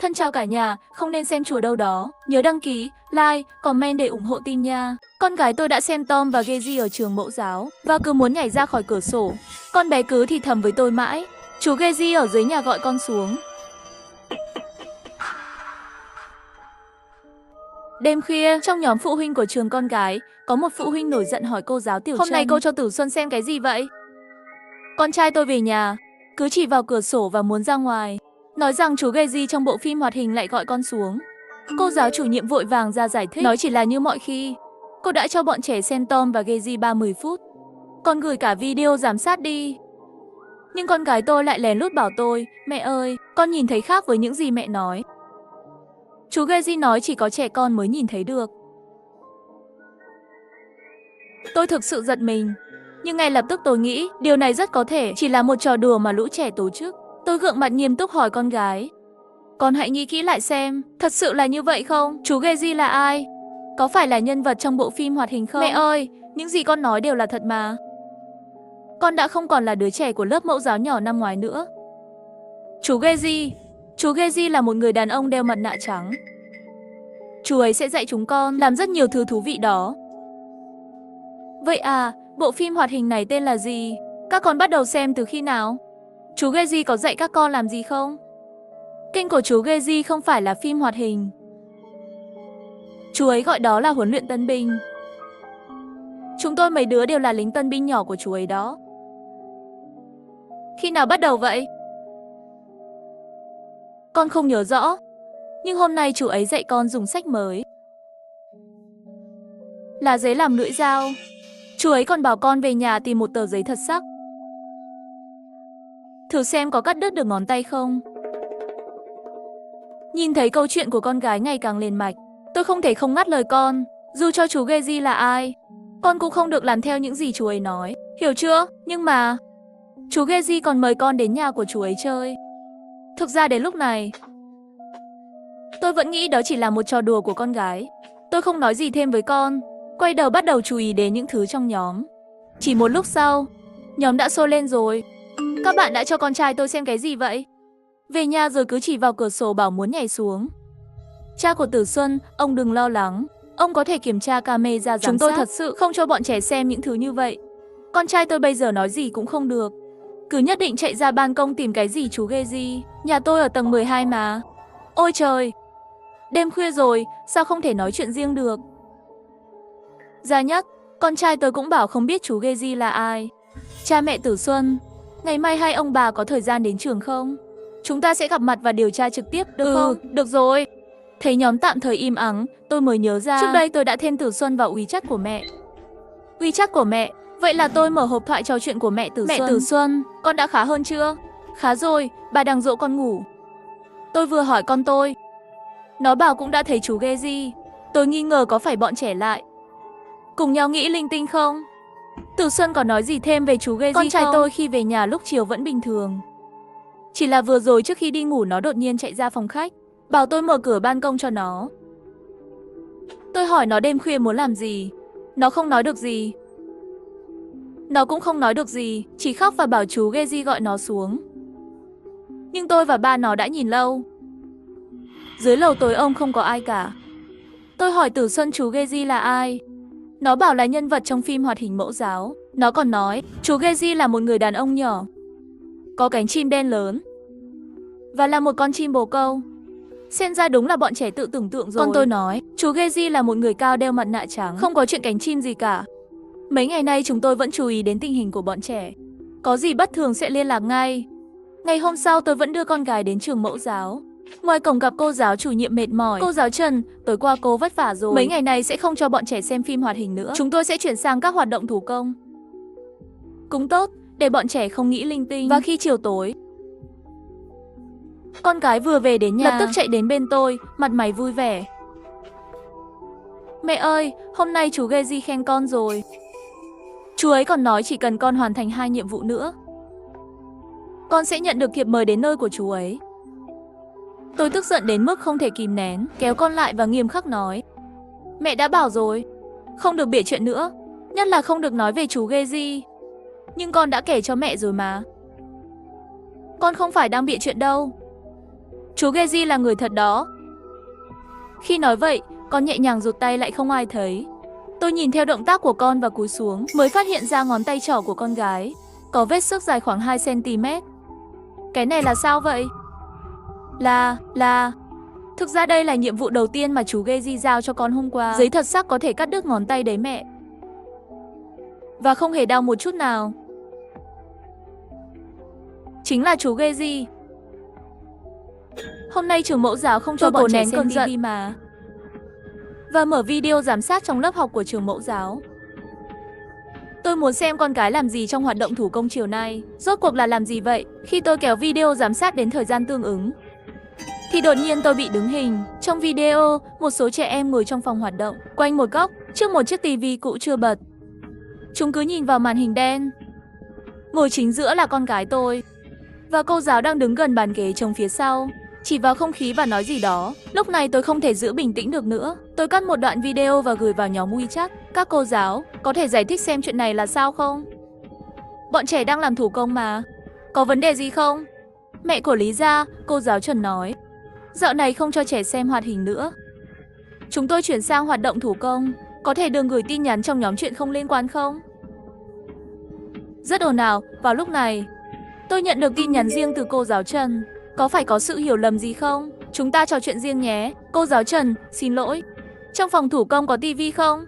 Thân chào cả nhà, không nên xem chùa đâu đó. Nhớ đăng ký, like, comment để ủng hộ team nha. Con gái tôi đã xem Tom và Jerry ở trường mẫu giáo và cứ muốn nhảy ra khỏi cửa sổ. Con bé cứ thì thầm với tôi mãi. Chú Jerry ở dưới nhà gọi con xuống. Đêm khuya, trong nhóm phụ huynh của trường con gái, có một phụ huynh nổi giận hỏi cô giáo Tiểu Trân. Hôm nay cô cho Tử Xuân xem cái gì vậy? Con trai tôi về nhà, cứ chỉ vào cửa sổ và muốn ra ngoài. Nói rằng chú Jerry trong bộ phim hoạt hình lại gọi con xuống. Cô giáo chủ nhiệm vội vàng ra giải thích. Nói chỉ là như mọi khi. Cô đã cho bọn trẻ xem Tom và Jerry 30 phút. Con gửi cả video giám sát đi. Nhưng con gái tôi lại lén lút bảo tôi, mẹ ơi, con nhìn thấy khác với những gì mẹ nói. Chú Jerry nói chỉ có trẻ con mới nhìn thấy được. Tôi thực sự giật mình. Nhưng ngay lập tức tôi nghĩ điều này rất có thể chỉ là một trò đùa mà lũ trẻ tổ chức. Tôi gượng mặt nghiêm túc hỏi con gái. Con hãy nghĩ kỹ lại xem, thật sự là như vậy không? Chú Jerry là ai? Có phải là nhân vật trong bộ phim hoạt hình không? Mẹ ơi, những gì con nói đều là thật mà. Con đã không còn là đứa trẻ của lớp mẫu giáo nhỏ năm ngoái nữa. Chú Jerry là một người đàn ông đeo mặt nạ trắng. Chú ấy sẽ dạy chúng con làm rất nhiều thứ thú vị đó. Vậy à, bộ phim hoạt hình này tên là gì? Các con bắt đầu xem từ khi nào? Chú Jerry có dạy các con làm gì không? Kênh của chú Jerry không phải là phim hoạt hình. Chú ấy gọi đó là huấn luyện tân binh. Chúng tôi mấy đứa đều là lính tân binh nhỏ của chú ấy đó. Khi nào bắt đầu vậy? Con không nhớ rõ. Nhưng hôm nay chú ấy dạy con dùng sách mới. Là giấy làm lưỡi dao. Chú ấy còn bảo con về nhà tìm một tờ giấy thật sắc. Thử xem có cắt đứt được ngón tay không. Nhìn thấy câu chuyện của con gái ngày càng liền mạch, tôi không thể không ngắt lời con. Dù cho chú Jerry là ai, con cũng không được làm theo những gì chú ấy nói. Hiểu chưa? Nhưng mà chú Jerry còn mời con đến nhà của chú ấy chơi. Thực ra đến lúc này, tôi vẫn nghĩ đó chỉ là một trò đùa của con gái. Tôi không nói gì thêm với con, quay đầu bắt đầu chú ý đến những thứ trong nhóm. Chỉ một lúc sau, nhóm đã sôi lên rồi. Các bạn đã cho con trai tôi xem cái gì vậy? Về nhà rồi cứ chỉ vào cửa sổ bảo muốn nhảy xuống. Cha của Tử Xuân, ông đừng lo lắng. Ông có thể kiểm tra camera giám sát. Chúng tôi thật sự không cho bọn trẻ xem những thứ như vậy. Con trai tôi bây giờ nói gì cũng không được. Cứ nhất định chạy ra ban công tìm cái gì chú Jerry. Nhà tôi ở tầng 12 mà. Ôi trời! Đêm khuya rồi, sao không thể nói chuyện riêng được? Gia Nhất, con trai tôi cũng bảo không biết chú Jerry là ai. Cha mẹ Tử Xuân, ngày mai hai ông bà có thời gian đến trường không? Chúng ta sẽ gặp mặt và điều tra trực tiếp, được không? Được rồi. Thấy nhóm tạm thời im ắng, tôi mới nhớ ra. Trước đây tôi đã thêm Tử Xuân vào WeChat của mẹ. WeChat của mẹ? Vậy là tôi mở hộp thoại trò chuyện của mẹ Tử Xuân. Mẹ Tử Xuân, con đã khá hơn chưa? Khá rồi, bà đang dỗ con ngủ. Tôi vừa hỏi con tôi. Nó bảo cũng đã thấy chú Jerry. Tôi nghi ngờ có phải bọn trẻ lại cùng nhau nghĩ linh tinh không? Tử Xuân có nói gì thêm về chú Jerry không? Con trai tôi khi về nhà lúc chiều vẫn bình thường. Chỉ là vừa rồi trước khi đi ngủ nó đột nhiên chạy ra phòng khách, bảo tôi mở cửa ban công cho nó. Tôi hỏi nó đêm khuya muốn làm gì. Nó không nói được gì. Nó cũng không nói được gì, chỉ khóc và bảo chú Jerry gọi nó xuống. Nhưng tôi và ba nó đã nhìn lâu. Dưới lầu tối ông không có ai cả. Tôi hỏi Tử Xuân chú Jerry là ai. Nó bảo là nhân vật trong phim hoạt hình mẫu giáo. Nó còn nói chú Jerry là một người đàn ông nhỏ, có cánh chim đen lớn và là một con chim bồ câu. Xem ra đúng là bọn trẻ tự tưởng tượng rồi. Con tôi nói chú Jerry là một người cao đeo mặt nạ trắng, không có chuyện cánh chim gì cả. Mấy ngày nay chúng tôi vẫn chú ý đến tình hình của bọn trẻ. Có gì bất thường sẽ liên lạc ngay. Ngày hôm sau tôi vẫn đưa con gái đến trường mẫu giáo. Ngoài cổng gặp cô giáo chủ nhiệm mệt mỏi. Cô giáo Trần, tối qua cô vất vả rồi. Mấy ngày này sẽ không cho bọn trẻ xem phim hoạt hình nữa. Chúng tôi sẽ chuyển sang các hoạt động thủ công. Cũng tốt, để bọn trẻ không nghĩ linh tinh. Và khi chiều tối, con gái vừa về đến nhà, lập tức chạy đến bên tôi, mặt mày vui vẻ. Mẹ ơi, hôm nay chú Jerry khen con rồi. Chú ấy còn nói chỉ cần con hoàn thành 2 nhiệm vụ nữa, con sẽ nhận được thiệp mời đến nơi của chú ấy. Tôi tức giận đến mức không thể kìm nén, kéo con lại và nghiêm khắc nói. Mẹ đã bảo rồi, không được bịa chuyện nữa, nhất là không được nói về chú Jerry. Nhưng con đã kể cho mẹ rồi mà. Con không phải đang bịa chuyện đâu. Chú Geji là người thật đó. Khi nói vậy, con nhẹ nhàng rụt tay lại không ai thấy. Tôi nhìn theo động tác của con và cúi xuống, mới phát hiện ra ngón tay trỏ của con gái có vết xước dài khoảng 2 cm. Cái này là sao vậy? Thực ra đây là nhiệm vụ đầu tiên mà chú Geji giao cho con hôm qua. Giấy thật sắc có thể cắt đứt ngón tay đấy mẹ. Và không hề đau một chút nào. Chính là chú Geji. Hôm nay trưởng mẫu giáo không cho bọn trẻ xem TV mà. Và mở video giám sát trong lớp học của trường mẫu giáo. Tôi muốn xem con cái làm gì trong hoạt động thủ công chiều nay. Rốt cuộc là làm gì vậy? Khi tôi kéo video giám sát đến thời gian tương ứng, thì đột nhiên tôi bị đứng hình. Trong video, một số trẻ em ngồi trong phòng hoạt động, quanh một góc, trước một chiếc tivi cũ chưa bật. Chúng cứ nhìn vào màn hình đen. Ngồi chính giữa là con gái tôi. Và cô giáo đang đứng gần bàn ghế trông phía sau, chỉ vào không khí và nói gì đó. Lúc này tôi không thể giữ bình tĩnh được nữa. Tôi cắt một đoạn video và gửi vào nhóm WeChat. Các cô giáo, có thể giải thích xem chuyện này là sao không? Bọn trẻ đang làm thủ công mà. Có vấn đề gì không? Mẹ của Lý Gia, cô giáo Trần nói. Dạo này không cho trẻ xem hoạt hình nữa. Chúng tôi chuyển sang hoạt động thủ công. Có thể đừng gửi tin nhắn trong nhóm chuyện không liên quan không? Rất ồn ào. Vào lúc này, tôi nhận được tin nhắn riêng từ cô giáo Trần. Có phải có sự hiểu lầm gì không? Chúng ta trò chuyện riêng nhé. Cô giáo Trần, xin lỗi. Trong phòng thủ công có tivi không?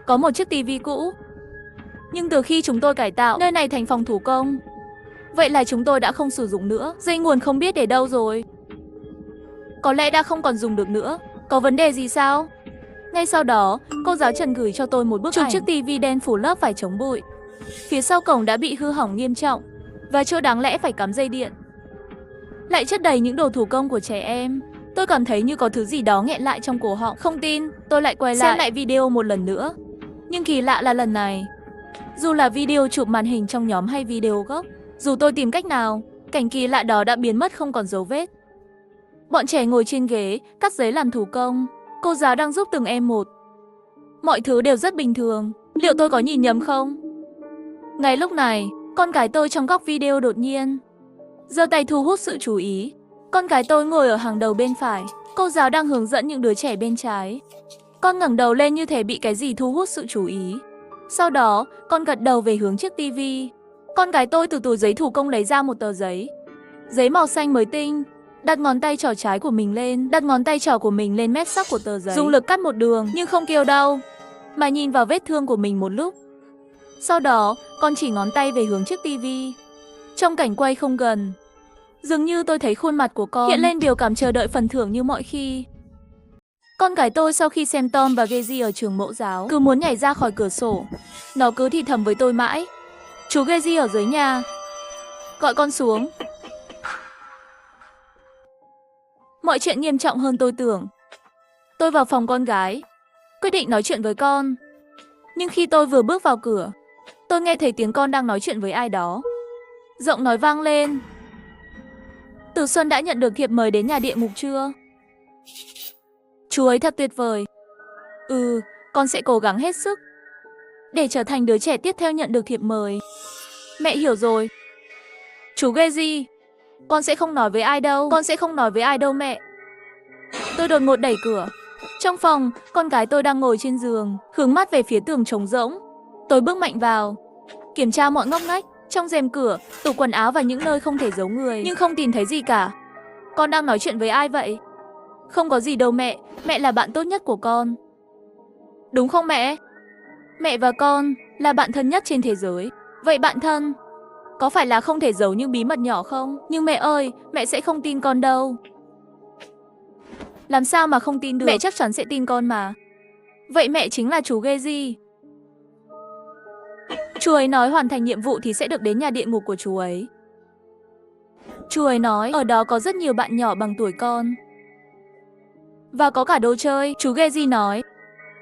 Có một chiếc tivi cũ. Nhưng từ khi chúng tôi cải tạo nơi này thành phòng thủ công, vậy là chúng tôi đã không sử dụng nữa. Dây nguồn không biết để đâu rồi. Có lẽ đã không còn dùng được nữa. Có vấn đề gì sao? Ngay sau đó, cô giáo Trần gửi cho tôi một bức ảnh chiếc tivi đen phủ lớp vải chống bụi. Phía sau cổng đã bị hư hỏng nghiêm trọng và chỗ đáng lẽ phải cắm dây điện lại chất đầy những đồ thủ công của trẻ em. Tôi cảm thấy như có thứ gì đó nghẹn lại trong cổ họng. Không tin, tôi lại quay lại xem lại video một lần nữa. Nhưng kỳ lạ là lần này, dù là video chụp màn hình trong nhóm hay video gốc, dù tôi tìm cách nào, cảnh kỳ lạ đó đã biến mất không còn dấu vết. Bọn trẻ ngồi trên ghế, cắt giấy làm thủ công. Cô giáo đang giúp từng em một. Mọi thứ đều rất bình thường. Liệu tôi có nhìn nhầm không? Ngay lúc này, con gái tôi trong góc video đột nhiên giơ tay thu hút sự chú ý. Con gái tôi ngồi ở hàng đầu bên phải. Cô giáo đang hướng dẫn những đứa trẻ bên trái. Con ngẩng đầu lên như thể bị cái gì thu hút sự chú ý. Sau đó, con gật đầu về hướng chiếc tivi. Con gái tôi từ túi giấy thủ công lấy ra một tờ giấy. Giấy màu xanh mới tinh. Đặt ngón tay trỏ trái của mình lên. Đặt ngón tay trỏ của mình lên mép sắc của tờ giấy. Dùng lực cắt một đường, nhưng không kêu đau, mà nhìn vào vết thương của mình một lúc. Sau đó, con chỉ ngón tay về hướng chiếc tivi. Trong cảnh quay không gần, dường như tôi thấy khuôn mặt của con hiện lên biểu cảm chờ đợi phần thưởng như mọi khi. Con gái tôi sau khi xem Tom và Geji ở trường mẫu giáo cứ muốn nhảy ra khỏi cửa sổ. Nó cứ thì thầm với tôi mãi. Chú Geji ở dưới nhà, gọi con xuống. Mọi chuyện nghiêm trọng hơn tôi tưởng. Tôi vào phòng con gái, quyết định nói chuyện với con. Nhưng khi tôi vừa bước vào cửa, tôi nghe thấy tiếng con đang nói chuyện với ai đó. Giọng nói vang lên. Từ Xuân đã nhận được thiệp mời đến nhà địa ngục chưa? Chú ấy thật tuyệt vời. Con sẽ cố gắng hết sức để trở thành đứa trẻ tiếp theo nhận được thiệp mời. Mẹ hiểu rồi. Chú Geji, con sẽ không nói với ai đâu. Con sẽ không nói với ai đâu mẹ. Tôi đột ngột đẩy cửa. Trong phòng, con gái tôi đang ngồi trên giường, hướng mắt về phía tường trống rỗng. Tôi bước mạnh vào, kiểm tra mọi ngóc ngách, trong rèm cửa, tủ quần áo và những nơi không thể giấu người, nhưng không tìm thấy gì cả. Con đang nói chuyện với ai vậy? Không có gì đâu mẹ, mẹ là bạn tốt nhất của con. Đúng không mẹ? Mẹ và con là bạn thân nhất trên thế giới. Vậy bạn thân có phải là không thể giấu những bí mật nhỏ không? Nhưng mẹ ơi, mẹ sẽ không tin con đâu. Làm sao mà không tin được? Mẹ chắc chắn sẽ tin con mà. Vậy mẹ chính là chú Geji. Chú ấy nói hoàn thành nhiệm vụ thì sẽ được đến nhà địa ngục của chú ấy. Chú ấy nói ở đó có rất nhiều bạn nhỏ bằng tuổi con. Và có cả đồ chơi. Chú Geji nói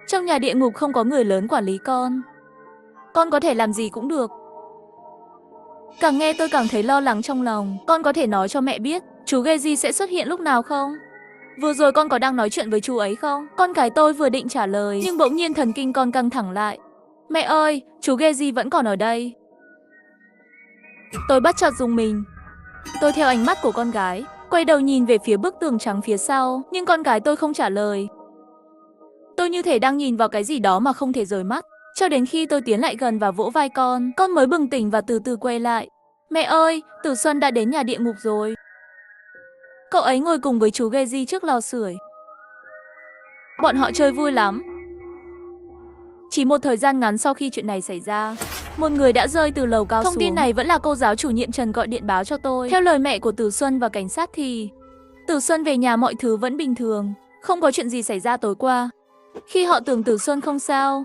trong nhà địa ngục không có người lớn quản lý con. Con có thể làm gì cũng được. Càng nghe tôi càng thấy lo lắng trong lòng. Con có thể nói cho mẹ biết chú Geji sẽ xuất hiện lúc nào không? Vừa rồi con có đang nói chuyện với chú ấy không? Con gái tôi vừa định trả lời, nhưng bỗng nhiên thần kinh con căng thẳng lại. Mẹ ơi, chú Geji vẫn còn ở đây. Tôi bất chợt rùng mình. Tôi theo ánh mắt của con gái, quay đầu nhìn về phía bức tường trắng phía sau, nhưng con gái tôi không trả lời. Tôi như thể đang nhìn vào cái gì đó mà không thể rời mắt, cho đến khi tôi tiến lại gần và vỗ vai con mới bừng tỉnh và từ từ quay lại. Mẹ ơi, Tử Xuân đã đến nhà địa ngục rồi. Cậu ấy ngồi cùng với chú Geji trước lò sưởi. Bọn họ chơi vui lắm. Chỉ một thời gian ngắn sau khi chuyện này xảy ra, một người đã rơi từ lầu cao xuống. Thông tin này vẫn là cô giáo chủ nhiệm Trần gọi điện báo cho tôi. Theo lời mẹ của Tử Xuân và cảnh sát thì Tử Xuân về nhà mọi thứ vẫn bình thường, không có chuyện gì xảy ra tối qua. Khi họ tưởng Tử Xuân không sao,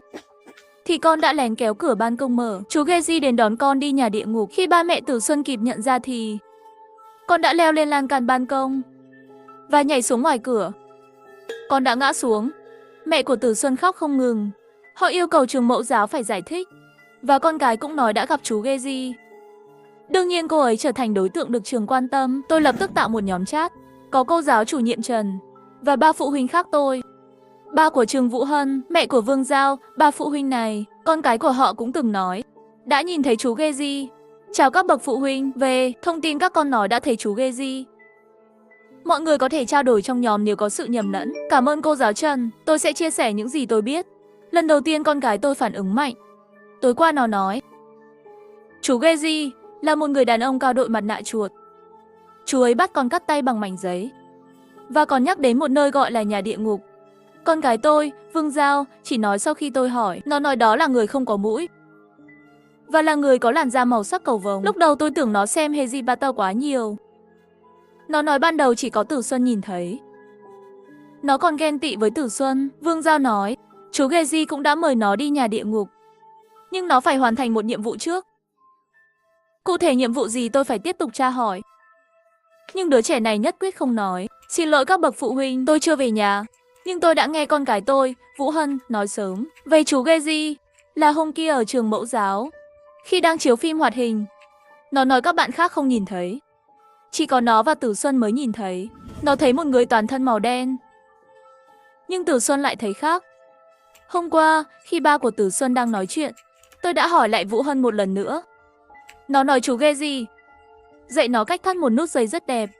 thì con đã lén kéo cửa ban công mở. Chú Geji đến đón con đi nhà địa ngục. Khi ba mẹ Tử Xuân kịp nhận ra thì con đã leo lên lan can ban công và nhảy xuống ngoài cửa. Con đã ngã xuống. Mẹ của Tử Xuân khóc không ngừng. Họ yêu cầu trường mẫu giáo phải giải thích. Và con gái cũng nói đã gặp chú Geji. Đương nhiên cô ấy trở thành đối tượng được trường quan tâm. Tôi lập tức tạo một nhóm chat. Có cô giáo chủ nhiệm Trần và 3 phụ huynh khác tôi. Ba của Trương Vũ Hân, mẹ của Vương Giao, 3 phụ huynh này, con cái của họ cũng từng nói đã nhìn thấy chú Geji. Chào các bậc phụ huynh, về thông tin các con nói đã thấy chú Geji. Mọi người có thể trao đổi trong nhóm nếu có sự nhầm lẫn. Cảm ơn cô giáo Trần, tôi sẽ chia sẻ những gì tôi biết. Lần đầu tiên con gái tôi phản ứng mạnh. Tối qua nó nói, chú Geji là một người đàn ông cao đội mặt nạ chuột. Chú ấy bắt con cắt tay bằng mảnh giấy và còn nhắc đến một nơi gọi là nhà địa ngục. Con gái tôi, Vương Giao, chỉ nói sau khi tôi hỏi. Nó nói đó là người không có mũi và là người có làn da màu sắc cầu vồng. Lúc đầu tôi tưởng nó xem Harry Potter quá nhiều. Nó nói ban đầu chỉ có Tử Xuân nhìn thấy. Nó còn ghen tị với Tử Xuân. Vương Giao nói, chú Geji cũng đã mời nó đi nhà địa ngục, nhưng nó phải hoàn thành một nhiệm vụ trước. Cụ thể nhiệm vụ gì tôi phải tiếp tục tra hỏi. Nhưng đứa trẻ này nhất quyết không nói. Xin lỗi các bậc phụ huynh, tôi chưa về nhà. Nhưng tôi đã nghe con gái tôi, Vũ Hân, nói sớm về chú Geji là hôm kia ở trường mẫu giáo. Khi đang chiếu phim hoạt hình, nó nói các bạn khác không nhìn thấy. Chỉ có nó và Tử Xuân mới nhìn thấy. Nó thấy một người toàn thân màu đen. Nhưng Tử Xuân lại thấy khác. Hôm qua, khi ba của Tử Xuân đang nói chuyện, tôi đã hỏi lại Vũ Hân một lần nữa. Nó nói chú Geji dạy nó cách thắt một nút giày rất đẹp.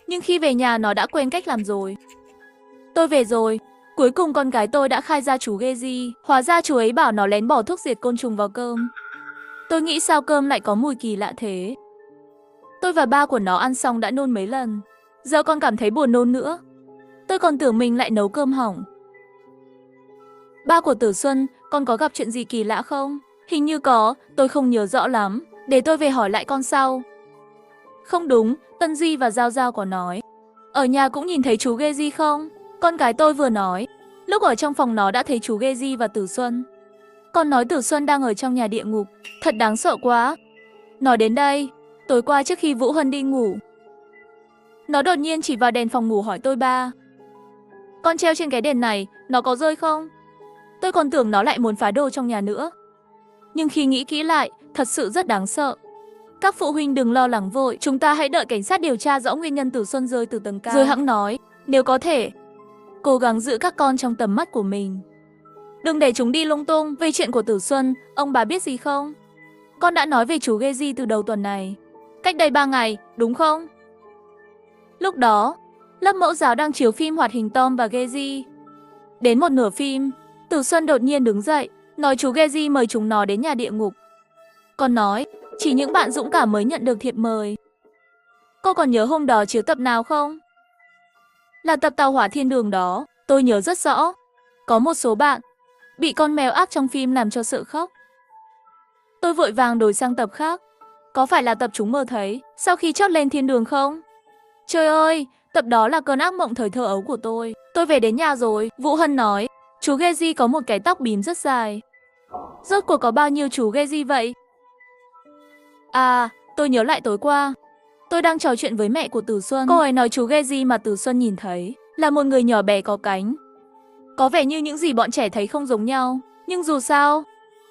Nhưng khi về nhà nó đã quên cách làm rồi. Tôi về rồi. Cuối cùng con gái tôi đã khai ra chú Geji. Hóa ra chú ấy bảo nó lén bỏ thuốc diệt côn trùng vào cơm. Tôi nghĩ sao cơm lại có mùi kỳ lạ thế. Tôi và ba của nó ăn xong đã nôn mấy lần. Giờ con cảm thấy buồn nôn nữa. Tôi còn tưởng mình lại nấu cơm hỏng. Ba của Tử Xuân, con có gặp chuyện gì kỳ lạ không? Hình như có, tôi không nhớ rõ lắm. Để tôi về hỏi lại con sau. Không đúng, Tân Duy và Giao Giao có nói. Ở nhà cũng nhìn thấy chú Geji không? Con gái tôi vừa nói. Lúc ở trong phòng nó đã thấy chú Geji và Tử Xuân. Con nói Tử Xuân đang ở trong nhà địa ngục. Thật đáng sợ quá. Nói đến đây, tối qua trước khi Vũ Hân đi ngủ, nó đột nhiên chỉ vào đèn phòng ngủ hỏi tôi ba. Con treo trên cái đèn này, nó có rơi không? Tôi còn tưởng nó lại muốn phá đồ trong nhà nữa. Nhưng khi nghĩ kỹ lại, thật sự rất đáng sợ. Các phụ huynh đừng lo lắng vội, chúng ta hãy đợi cảnh sát điều tra rõ nguyên nhân Tử Xuân rơi từ tầng cao. Rồi hẵng nói, nếu có thể, cố gắng giữ các con trong tầm mắt của mình. Đừng để chúng đi lung tung. Về chuyện của Tử Xuân, ông bà biết gì không? Con đã nói về chú Geji từ đầu tuần này. Cách đây 3 ngày, đúng không? Lúc đó, lớp mẫu giáo đang chiếu phim hoạt hình Tom và Geji. Đến một nửa phim, Tử Xuân đột nhiên đứng dậy, nói chú Geji mời chúng nó đến nhà địa ngục. Con nói, chỉ những bạn dũng cảm mới nhận được thiệp mời. Cô còn nhớ hôm đó chiếu tập nào không? Là tập Tàu Hỏa Thiên Đường đó, tôi nhớ rất rõ. Có một số bạn bị con mèo ác trong phim làm cho sợ khóc. Tôi vội vàng đổi sang tập khác. Có phải là tập chúng mơ thấy sau khi chót lên thiên đường không? Trời ơi, tập đó là cơn ác mộng thời thơ ấu của tôi. Tôi về đến nhà rồi. Vũ Hân nói, chú Geji có một cái tóc bím rất dài. Rốt cuộc có bao nhiêu chú Geji vậy? À, tôi nhớ lại tối qua. Tôi đang trò chuyện với mẹ của Tử Xuân. Cô ấy nói chú Geji mà Tử Xuân nhìn thấy là một người nhỏ bé có cánh. Có vẻ như những gì bọn trẻ thấy không giống nhau. Nhưng dù sao,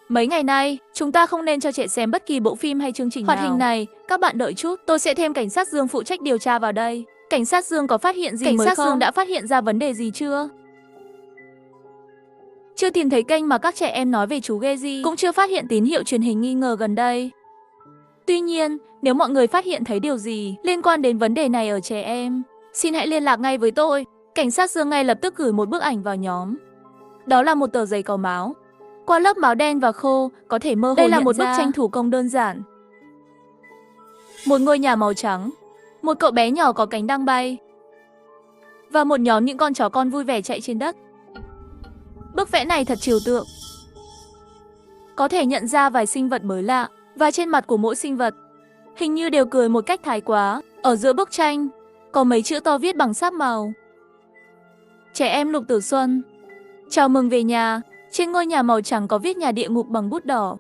mấy ngày nay, chúng ta không nên cho trẻ xem bất kỳ bộ phim hay chương trình hoạt hình này. Các bạn đợi chút, tôi sẽ thêm cảnh sát Dương phụ trách điều tra vào đây. Cảnh sát Dương có phát hiện gì mới không? Cảnh sát Dương đã phát hiện ra vấn đề gì chưa? Chưa tìm thấy kênh mà các trẻ em nói về chú Geji, cũng chưa phát hiện tín hiệu truyền hình nghi ngờ gần đây. Tuy nhiên, nếu mọi người phát hiện thấy điều gì liên quan đến vấn đề này ở trẻ em, xin hãy liên lạc ngay với tôi. Cảnh sát Dương ngay lập tức gửi một bức ảnh vào nhóm. Đó là một tờ giấy có máu. Qua lớp máu đen và khô, có thể mơ hồ Đây là nhận một bức ra tranh thủ công đơn giản. Một ngôi nhà màu trắng, một cậu bé nhỏ có cánh đang bay, và một nhóm những con chó con vui vẻ chạy trên đất. Bức vẽ này thật trừu tượng. Có thể nhận ra vài sinh vật mới lạ, và trên mặt của mỗi sinh vật hình như đều cười một cách thái quá. Ở giữa bức tranh có mấy chữ to viết bằng sáp màu. Trẻ em Lục Tử Xuân, chào mừng về nhà. Trên ngôi nhà màu trắng có viết nhà địa ngục bằng bút đỏ.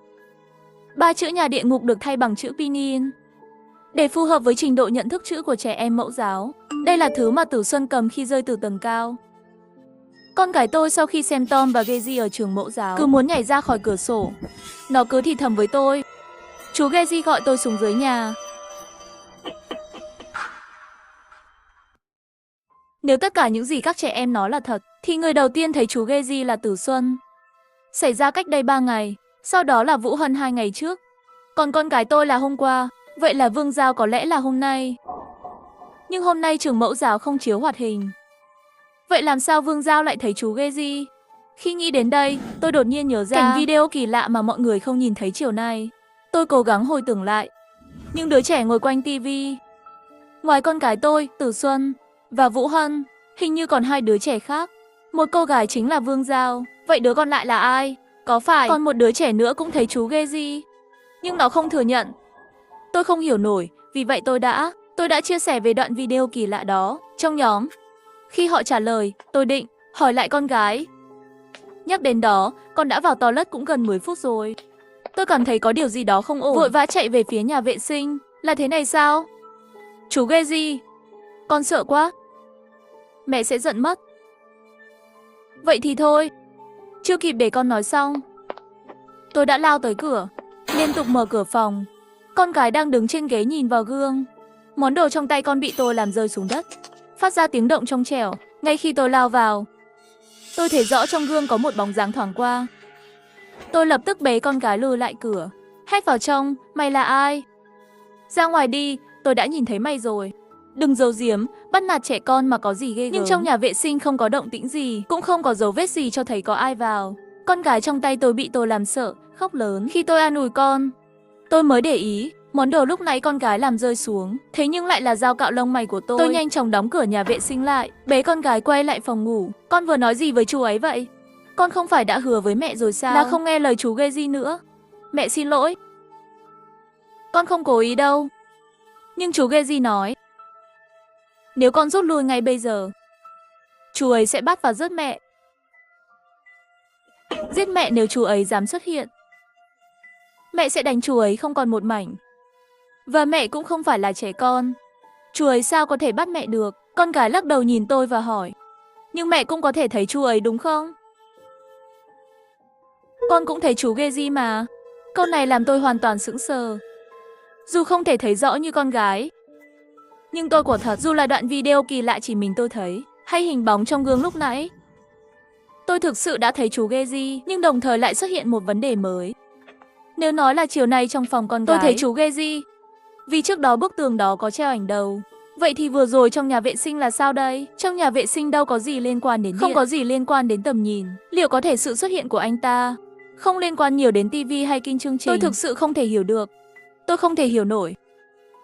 3 chữ nhà địa ngục được thay bằng chữ Pinyin để phù hợp với trình độ nhận thức chữ của trẻ em mẫu giáo. Đây là thứ mà Tử Xuân cầm khi rơi từ tầng cao. Con gái tôi sau khi xem Tom và Gezi ở trường mẫu giáo cứ muốn nhảy ra khỏi cửa sổ. Nó cứ thì thầm với tôi. Chú Gezi gọi tôi xuống dưới nhà. Nếu tất cả những gì các trẻ em nói là thật, thì người đầu tiên thấy chú Gezi là Tử Xuân. Xảy ra cách đây 3 ngày, sau đó là Vũ Hân 2 ngày trước. Còn con gái tôi là hôm qua, vậy là Vương Giao có lẽ là hôm nay. Nhưng hôm nay trường mẫu giáo không chiếu hoạt hình. Vậy làm sao Vương Giao lại thấy chú Gezi? Khi nghĩ đến đây, tôi đột nhiên nhớ ra cảnh video kỳ lạ mà mọi người không nhìn thấy chiều nay. Tôi cố gắng hồi tưởng lại. Những đứa trẻ ngồi quanh tivi. Ngoài con gái tôi, Tử Xuân và Vũ Hân, hình như còn 2 đứa trẻ khác. Một cô gái chính là Vương Giao. Vậy đứa còn lại là ai? Có phải còn một đứa trẻ nữa cũng thấy chú Gezi? Nhưng nó không thừa nhận. Tôi không hiểu nổi, vì vậy tôi đã chia sẻ về đoạn video kỳ lạ đó trong nhóm. Khi họ trả lời, tôi định hỏi lại con gái. Nhắc đến đó, con đã vào toilet cũng gần 10 phút rồi. Tôi cảm thấy có điều gì đó không ổn, vội vã chạy về phía nhà vệ sinh. Là thế này sao? Chú Gezi, con sợ quá. Mẹ sẽ giận mất. Vậy thì thôi. Chưa kịp để con nói xong, tôi đã lao tới cửa, liên tục mở cửa phòng. Con gái đang đứng trên ghế nhìn vào gương. Món đồ trong tay con bị tôi làm rơi xuống đất, phát ra tiếng động trong trẻo. Ngay khi tôi lao vào, tôi thấy rõ trong gương có một bóng dáng thoáng qua. Tôi lập tức bế con gái lùi lại cửa, hét vào trong, mày là ai? Ra ngoài đi, tôi đã nhìn thấy mày rồi. Đừng giấu giếm, bắt nạt trẻ con mà có gì ghê gớm. Nhưng trong nhà vệ sinh không có động tĩnh gì, cũng không có dấu vết gì cho thấy có ai vào. Con gái trong tay tôi bị tôi làm sợ, khóc lớn. Khi tôi an ủi con, tôi mới để ý, món đồ lúc nãy con gái làm rơi xuống, thế nhưng lại là dao cạo lông mày của tôi. Tôi nhanh chóng đóng cửa nhà vệ sinh lại, bế con gái quay lại phòng ngủ. Con vừa nói gì với chú ấy vậy? Con không phải đã hứa với mẹ rồi sao? Là không nghe lời chú Gezi nữa. Mẹ xin lỗi. Con không cố ý đâu. Nhưng chú Gezi nói, nếu con rút lui ngay bây giờ, chú ấy sẽ bắt và giết mẹ. Giết mẹ nếu chú ấy dám xuất hiện. Mẹ sẽ đánh chú ấy không còn một mảnh. Và mẹ cũng không phải là trẻ con. Chú ấy sao có thể bắt mẹ được? Con gái lắc đầu nhìn tôi và hỏi, nhưng mẹ cũng có thể thấy chú ấy đúng không? Con cũng thấy chú Gezi mà. Câu này làm tôi hoàn toàn sững sờ. Dù không thể thấy rõ như con gái, nhưng tôi quả thật, dù là đoạn video kỳ lạ chỉ mình tôi thấy, hay hình bóng trong gương lúc nãy, tôi thực sự đã thấy chú Gezi, nhưng đồng thời lại xuất hiện một vấn đề mới. Nếu nói là chiều nay trong phòng con gái, tôi thấy chú Gezi, vì trước đó bức tường đó có treo ảnh đầu. Vậy thì vừa rồi trong nhà vệ sinh là sao đây? Trong nhà vệ sinh đâu có gì liên quan đến điện, không có gì liên quan đến tầm nhìn. Liệu có thể sự xuất hiện của anh ta không liên quan nhiều đến tivi hay kênh chương trình? Tôi thực sự không thể hiểu được. Tôi không thể hiểu nổi.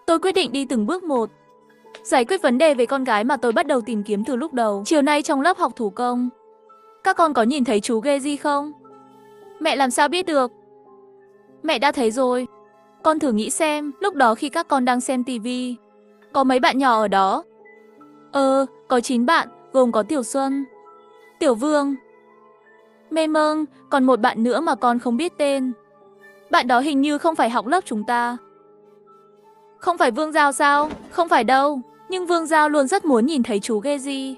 Tôi quyết định đi từng bước một, giải quyết vấn đề về con gái mà tôi bắt đầu tìm kiếm từ lúc đầu. Chiều nay trong lớp học thủ công, các con có nhìn thấy chú Gezi không? Mẹ làm sao biết được? Mẹ đã thấy rồi. Con thử nghĩ xem, lúc đó khi các con đang xem tivi, có mấy bạn nhỏ ở đó? Có 9 bạn, gồm có Tiểu Xuân, Tiểu Vương, Mê Mâng, còn một bạn nữa mà con không biết tên. Bạn đó hình như không phải học lớp chúng ta. Không phải Vương Giao sao? Không phải đâu, nhưng Vương Giao luôn rất muốn nhìn thấy chú Gezi.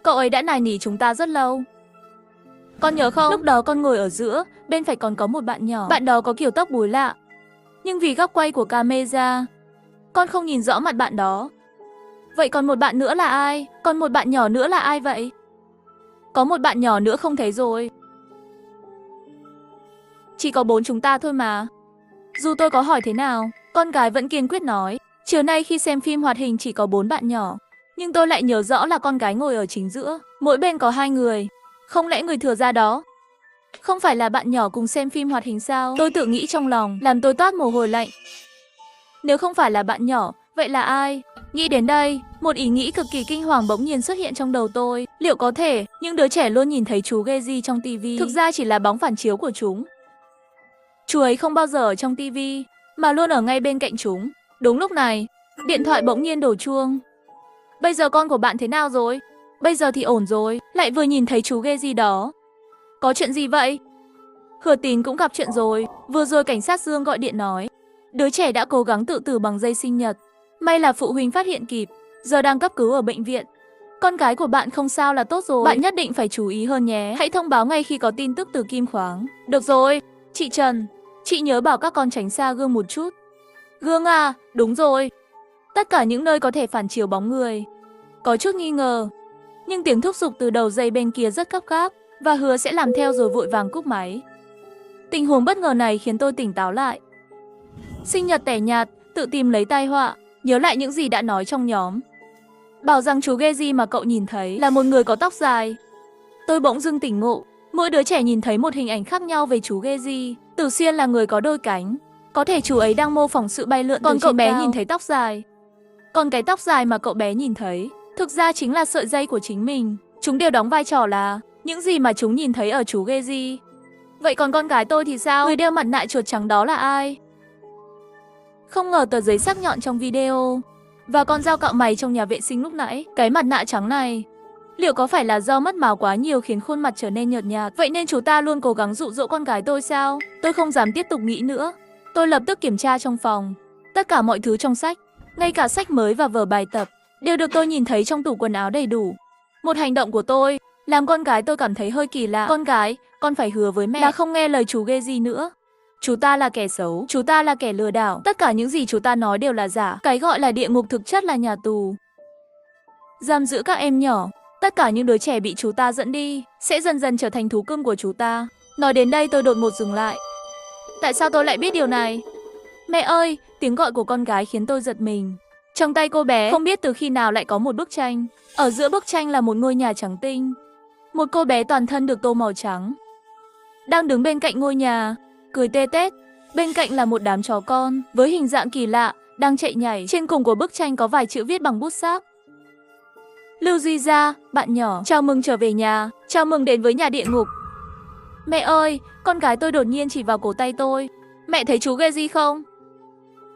Cậu ấy đã nài nỉ chúng ta rất lâu. Con nhớ không? Lúc đó con ngồi ở giữa, bên phải còn có một bạn nhỏ. Bạn đó có kiểu tóc búi lạ, nhưng vì góc quay của camera, con không nhìn rõ mặt bạn đó. Vậy còn một bạn nữa là ai? Còn một bạn nhỏ nữa là ai vậy? Có một bạn nhỏ nữa không thấy rồi. Chỉ có 4 chúng ta thôi mà. Dù tôi có hỏi thế nào, con gái vẫn kiên quyết nói, chiều nay khi xem phim hoạt hình chỉ có 4 bạn nhỏ. Nhưng tôi lại nhớ rõ là con gái ngồi ở chính giữa, mỗi bên có 2 người. Không lẽ người thừa ra đó không phải là bạn nhỏ cùng xem phim hoạt hình sao? Tôi tự nghĩ trong lòng, làm tôi toát mồ hôi lạnh. Nếu không phải là bạn nhỏ, vậy là ai? Nghĩ đến đây, một ý nghĩ cực kỳ kinh hoàng bỗng nhiên xuất hiện trong đầu tôi. Liệu có thể, những đứa trẻ luôn nhìn thấy chú Geji trong tivi thực ra chỉ là bóng phản chiếu của chúng? Chú ấy không bao giờ ở trong tivi, mà luôn ở ngay bên cạnh chúng. Đúng lúc này, điện thoại bỗng nhiên đổ chuông. Bây giờ con của bạn thế nào rồi? Bây giờ thì ổn rồi, lại vừa nhìn thấy chú Geji đó. Có chuyện gì vậy? Hứa Tín cũng gặp chuyện rồi. Vừa rồi cảnh sát Dương gọi điện nói đứa trẻ đã cố gắng tự tử bằng dây sinh nhật. May là phụ huynh phát hiện kịp, giờ đang cấp cứu ở bệnh viện. Con gái của bạn không sao là tốt rồi. Bạn nhất định phải chú ý hơn nhé. Hãy thông báo ngay khi có tin tức từ Kim Khoáng. Được rồi, chị Trần, chị nhớ bảo các con tránh xa gương một chút. Gương à, đúng rồi. Tất cả những nơi có thể phản chiếu bóng người. Có chút nghi ngờ, nhưng tiếng thúc giục từ đầu dây bên kia rất gấp gáp, và hứa sẽ làm theo rồi vội vàng cúp máy. Tình huống bất ngờ này khiến tôi tỉnh táo lại. Sinh nhật tẻ nhạt, tự tìm lấy tai họa, nhớ lại những gì đã nói trong nhóm. Bảo rằng chú Geji mà cậu nhìn thấy là một người có tóc dài. Tôi bỗng dưng tỉnh ngộ, mỗi đứa trẻ nhìn thấy một hình ảnh khác nhau về chú Geji. Tử Xuyên là người có đôi cánh, có thể chú ấy đang mô phỏng sự bay lượn. Còn cậu bé nhìn thấy tóc dài. Còn cái tóc dài mà cậu bé nhìn thấy, thực ra chính là sợi dây của chính mình. Chúng đều đóng vai trò là những gì mà chúng nhìn thấy ở chú Geji. Vậy còn con gái tôi thì sao? Người đeo mặt nạ chuột trắng đó là ai? Không ngờ tờ giấy sắc nhọn trong video và con dao cạo mày trong nhà vệ sinh lúc nãy, cái mặt nạ trắng này, liệu có phải là do mất máu quá nhiều khiến khuôn mặt trở nên nhợt nhạt? Vậy nên chú ta luôn cố gắng dụ dỗ con gái tôi sao? Tôi không dám tiếp tục nghĩ nữa. Tôi lập tức kiểm tra trong phòng. Tất cả mọi thứ trong sách, ngay cả sách mới và vở bài tập, đều được tôi nhìn thấy trong tủ quần áo đầy đủ. Một hành động của tôi làm con gái tôi cảm thấy hơi kỳ lạ. Con gái, con phải hứa với mẹ là không nghe lời chú Geji nữa. Chú ta là kẻ xấu, chú ta là kẻ lừa đảo. Tất cả những gì chú ta nói đều là giả. Cái gọi là địa ngục thực chất là nhà tù, giam giữ các em nhỏ. Tất cả những đứa trẻ bị chú ta dẫn đi sẽ dần dần trở thành thú cưng của chú ta. Nói đến đây tôi đột ngột dừng lại. Tại sao tôi lại biết điều này? Mẹ ơi, tiếng gọi của con gái khiến tôi giật mình. Trong tay cô bé không biết từ khi nào lại có một bức tranh. Ở giữa bức tranh là một ngôi nhà trắng tinh. Một cô bé toàn thân được tô màu trắng đang đứng bên cạnh ngôi nhà, cười tê tét. Bên cạnh là một đám chó con với hình dạng kỳ lạ đang chạy nhảy. Trên cùng của bức tranh có vài chữ viết bằng bút sáp. Lưu Duy Gia, bạn nhỏ, chào mừng trở về nhà, chào mừng đến với nhà địa ngục. Mẹ ơi, con gái tôi đột nhiên chỉ vào cổ tay tôi. Mẹ thấy chú Geji không?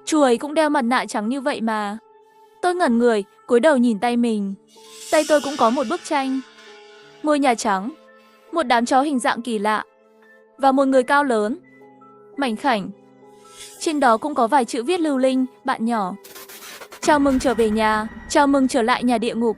Chú ấy cũng đeo mặt nạ trắng như vậy mà. Tôi ngẩn người, cúi đầu nhìn tay mình. Tay tôi cũng có một bức tranh. Ngôi nhà trắng, một đám chó hình dạng kỳ lạ, và một người cao lớn, mảnh khảnh. Trên đó cũng có vài chữ viết lưu linh, bạn nhỏ. Chào mừng trở về nhà, chào mừng trở lại nhà địa ngục.